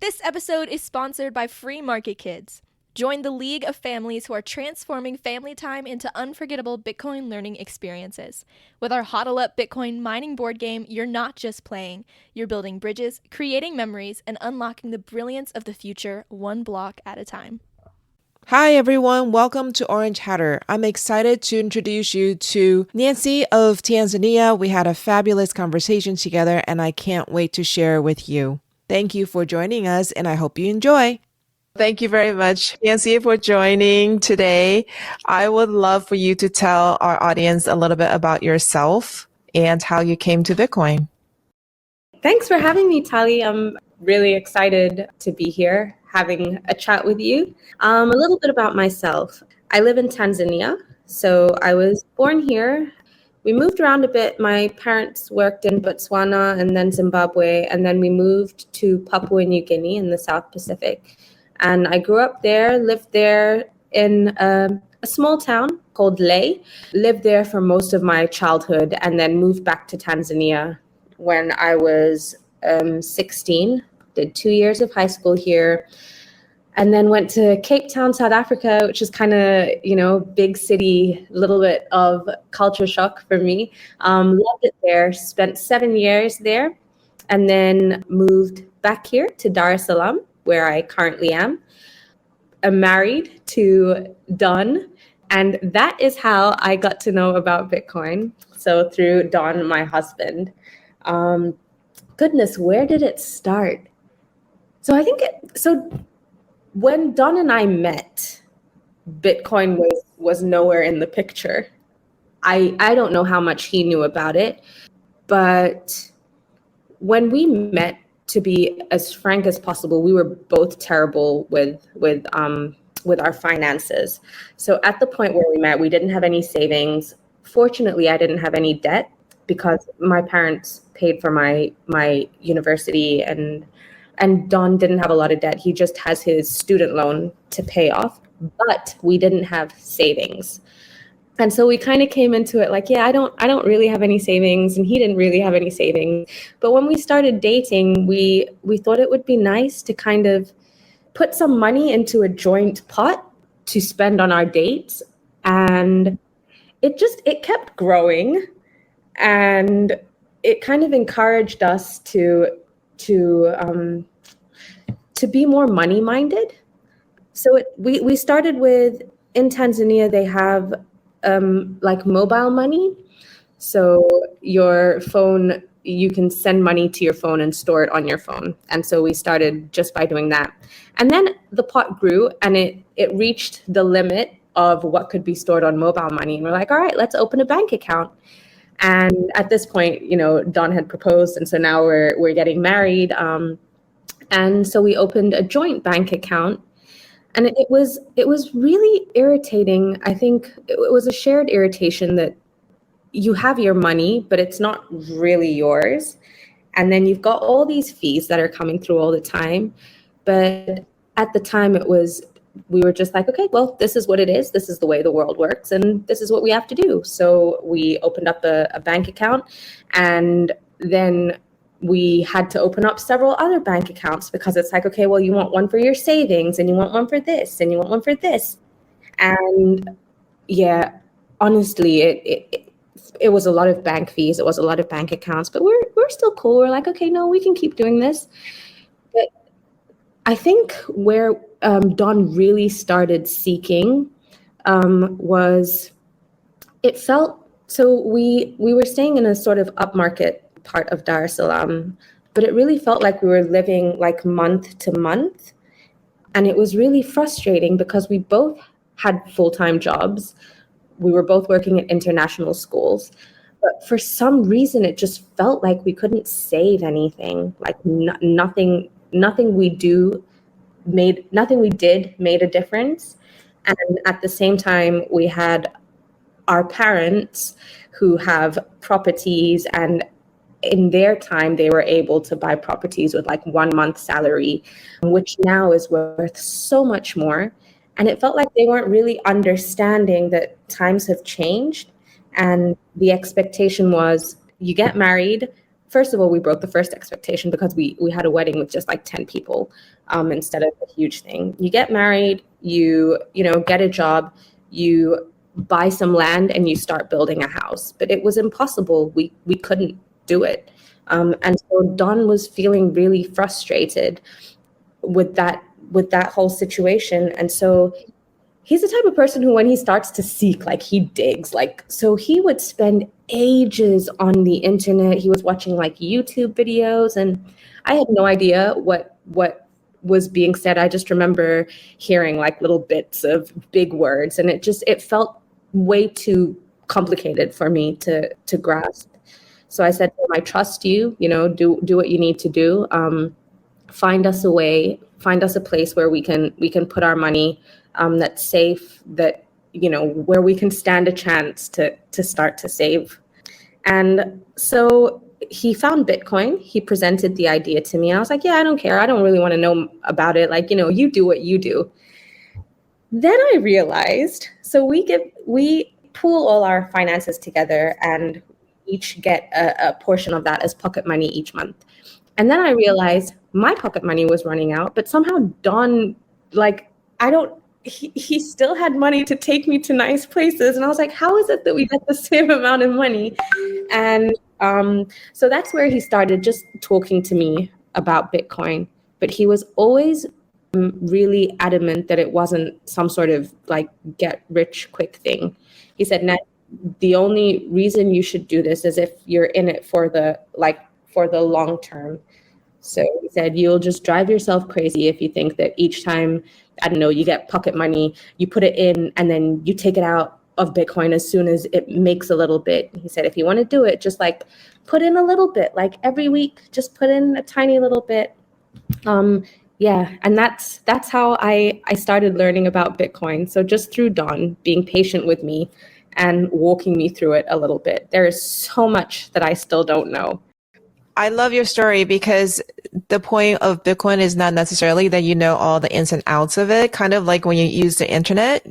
This episode is sponsored by Free Market Kids. Join the league of families who are transforming family time into unforgettable Bitcoin learning experiences. With our HODL Up Bitcoin mining board game, you're not just playing, you're building bridges, creating memories, and unlocking the brilliance of the future one block at a time. Hi everyone, welcome to Orange Hatter. I'm excited to introduce you to Nancy of Tanzania. We had a fabulous conversation together and I can't wait to share with you. Thank you for joining us and I hope you enjoy. Thank you very much, Nancy, for joining today. I would love for you to tell our audience a little bit about yourself and how you came to Bitcoin. Thanks for having me, Tali. I'm really excited to be here having a chat with you. A little bit about myself. I live in Tanzania, so I was born here. We moved around a bit. My parents worked in Botswana and then Zimbabwe, and then we moved to Papua New Guinea in the South Pacific. And I grew up there, lived there in a small town called Ley, lived there for most of my childhood, and then moved back to Tanzania when I was 16, did 2 years of high school here, and then went to Cape Town, South Africa, which is kind of, big city, little bit of culture shock for me. Loved it there, spent 7 years there, and then moved back here to Dar es Salaam, where I currently am. I'm married to Don, and that is how I got to know about Bitcoin. So through Don, my husband. Goodness, where did it start? So when Don and I met, Bitcoin was nowhere in the picture. I don't know how much he knew about it, but when we met, to be as frank as possible, we were both terrible with our finances. So at the point where we met, we didn't have any savings. Fortunately, I didn't have any debt because my parents paid for my university, and Don didn't have a lot of debt. He just has his student loan to pay off, but we didn't have savings. And so we kind of came into it like, yeah, I don't really have any savings, and he didn't really have any savings. But when we started dating, we thought it would be nice to kind of put some money into a joint pot to spend on our dates. And it kept growing, and it kind of encouraged us to be more money minded. So we started with, in Tanzania, they have like mobile money. So your phone, you can send money to your phone and store it on your phone. And so we started just by doing that. And then the pot grew, and it reached the limit of what could be stored on mobile money. And we're like, all right, let's open a bank account. And at this point, Don had proposed, and so now we're getting married. And so we opened a joint bank account. And it was really irritating. I think it was a shared irritation that you have your money, but it's not really yours. And then you've got all these fees that are coming through all the time. But at the time, we were just like, okay, well, this is what it is. This is the way the world works, and this is what we have to do. So we opened up a bank account, and then we had to open up several other bank accounts because it's like, okay, well, you want one for your savings, and you want one for this, and you want one for this. And yeah, honestly, it was a lot of bank fees. It was a lot of bank accounts, but we're still cool. We're like, okay, no, we can keep doing this. But I think where Don really started seeking was, it felt, so we were staying in a sort of upmarket part of Dar es Salaam, but it really felt like we were living like month to month. And it was really frustrating because we both had full-time jobs. We were both working at international schools, but for some reason, it just felt like we couldn't save anything. Like nothing we did made a difference. And at the same time, we had our parents who have properties, and in their time, they were able to buy properties with like 1 month salary, which now is worth so much more. And it felt like they weren't really understanding that times have changed. And the expectation was, you get married, first of all, we broke the first expectation because we had a wedding with just like 10 people instead of a huge thing. You get married, you get a job, you buy some land and you start building a house. But it was impossible. We couldn't do it. And so Don was feeling really frustrated with that whole situation. And so he's the type of person who, when he starts to seek, like he digs, like, so he would spend ages on the internet. He was watching like YouTube videos, and I had no idea what was being said. I just remember hearing like little bits of big words, and it felt way too complicated for me to grasp. So I said to him, I trust you, do what you need to do. Find us a way, find us a place where we can put our money that's safe, that where we can stand a chance to start to save. And so he found Bitcoin. He presented the idea to me. I was like, yeah, I don't care. I don't really want to know about it. Like, you do what you do. Then I realized, so we pool all our finances together and each get a portion of that as pocket money each month. And then I realized my pocket money was running out, but somehow Don, like, he still had money to take me to nice places. And I was like, how is it that we get the same amount of money? And so that's where he started just talking to me about Bitcoin. But he was always really adamant that it wasn't some sort of like get rich quick thing. He said, Nat, the only reason you should do this is if you're in it for the long term. So he said, you'll just drive yourself crazy if you think that each time, I don't know, you get pocket money, you put it in and then you take it out of Bitcoin as soon as it makes a little bit. He said, if you want to do it, just like put in a little bit, like every week, just put in a tiny little bit. Yeah, and that's how I started learning about Bitcoin. So just through Don being patient with me and walking me through it a little bit. There is so much that I still don't know. I love your story because the point of Bitcoin is not necessarily that you know all the ins and outs of it. Kind of like when you use the internet,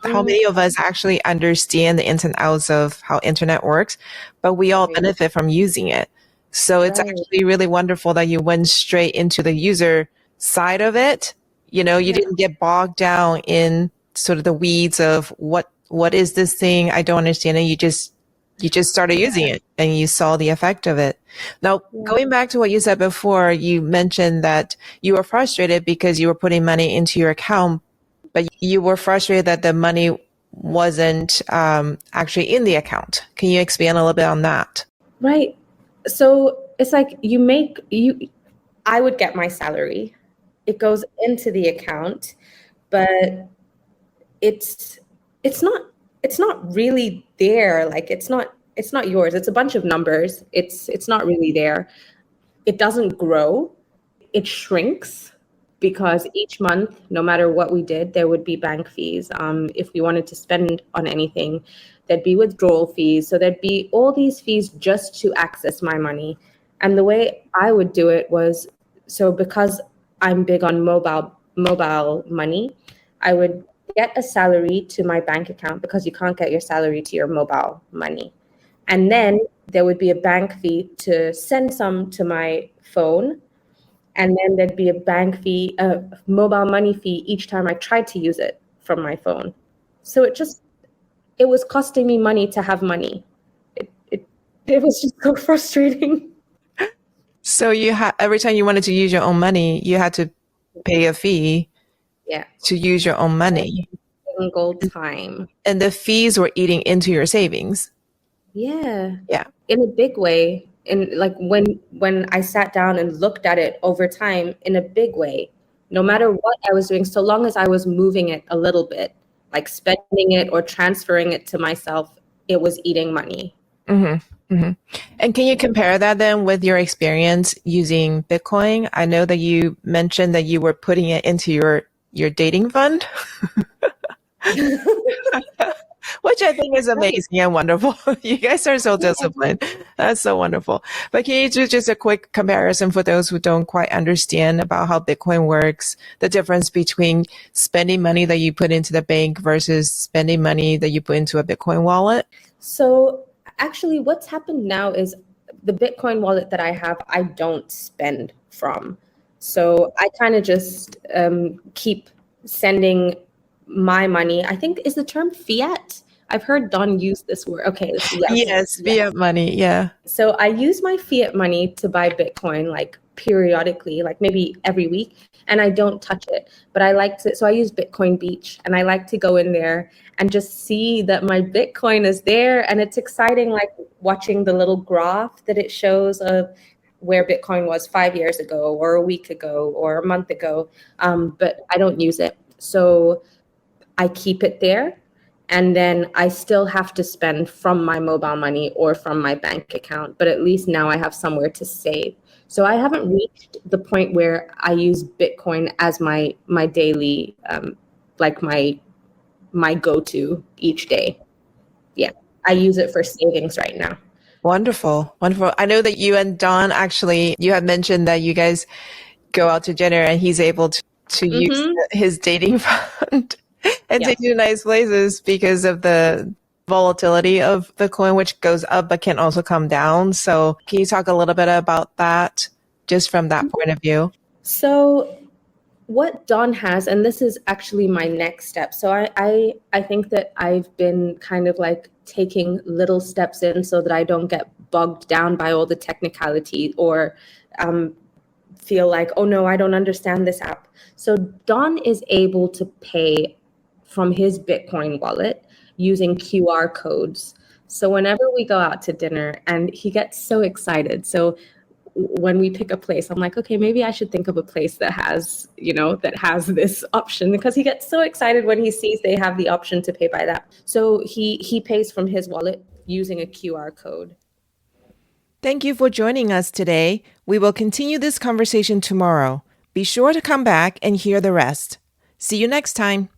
how many of us actually understand the ins and outs of how internet works, but we all benefit from using it. So it's actually really wonderful that you went straight into the user side of it. You didn't get bogged down in sort of the weeds of what is this thing? I don't understand it. You just started using it and you saw the effect of it. Now, going back to what you said before, you mentioned that you were frustrated because you were putting money into your account, but you were frustrated that the money wasn't actually in the account. Can you expand a little bit on that? Right. So it's like I would get my salary. It goes into the account, but it's not really there. Like it's not yours. It's a bunch of numbers. It's not really there. It doesn't grow. It shrinks because each month, no matter what we did, there would be bank fees. If we wanted to spend on anything, there'd be withdrawal fees. So there'd be all these fees just to access my money. And the way I would do it was, so because I'm big on mobile money, I would get a salary to my bank account because you can't get your salary to your mobile money. And then there would be a bank fee to send some to my phone. And then there'd be a bank fee, a mobile money fee each time I tried to use it from my phone. So it was costing me money to have money. It was just so frustrating. So every time you wanted to use your own money, you had to pay a fee to use your own money. Every single time. And the fees were eating into your savings. Yeah. Yeah. In a big way. And like when I sat down and looked at it over time, in a big way, no matter what I was doing, so long as I was moving it a little bit, like spending it or transferring it to myself, it was eating money. Mm-hmm. Mm-hmm. And can you compare that then with your experience using Bitcoin? I know that you mentioned that you were putting it into your dating fund, which I think is amazing and wonderful. You guys are so disciplined. That's so wonderful. But can you do just a quick comparison for those who don't quite understand about how Bitcoin works, the difference between spending money that you put into the bank versus spending money that you put into a Bitcoin wallet? So actually what's happened now is the Bitcoin wallet that I have, I don't spend from. So I kind of just keep sending my money. I think is the term fiat. I've heard Don use this word. Okay, yeah, Yes, yeah. fiat money. Yeah. So I use my fiat money to buy Bitcoin like periodically, like maybe every week, and I don't touch it. But I like to, so I use Bitcoin Beach, and I like to go in there and just see that my Bitcoin is there. And it's exciting, like watching the little graph that it shows of where Bitcoin was 5 years ago, or a week ago, or a month ago. But I don't use it. So I keep it there. And then I still have to spend from my mobile money or from my bank account. But at least now I have somewhere to save. So I haven't reached the point where I use Bitcoin as my daily, like my go-to each day. Yeah, I use it for savings right now. Wonderful. Wonderful. I know that you and Don actually, you had mentioned that you guys go out to dinner and he's able to use Mm-hmm. his dating fund and Yeah. take you to nice places because of the volatility of the coin, which goes up but can also come down. So can you talk a little bit about that just from that point of view? So what Don has, and this is actually my next step. So I think that I've been kind of like taking little steps in so that I don't get bogged down by all the technicality or feel like, oh no, I don't understand this app. So Don is able to pay from his Bitcoin wallet using QR codes. So whenever we go out to dinner, and he gets so excited. So when we pick a place, I'm like, okay, maybe I should think of a place that has, that has this option, because he gets so excited when he sees they have the option to pay by that. So he pays from his wallet using a QR code. Thank you for joining us today. We will continue this conversation tomorrow. Be sure to come back and hear the rest. See you next time.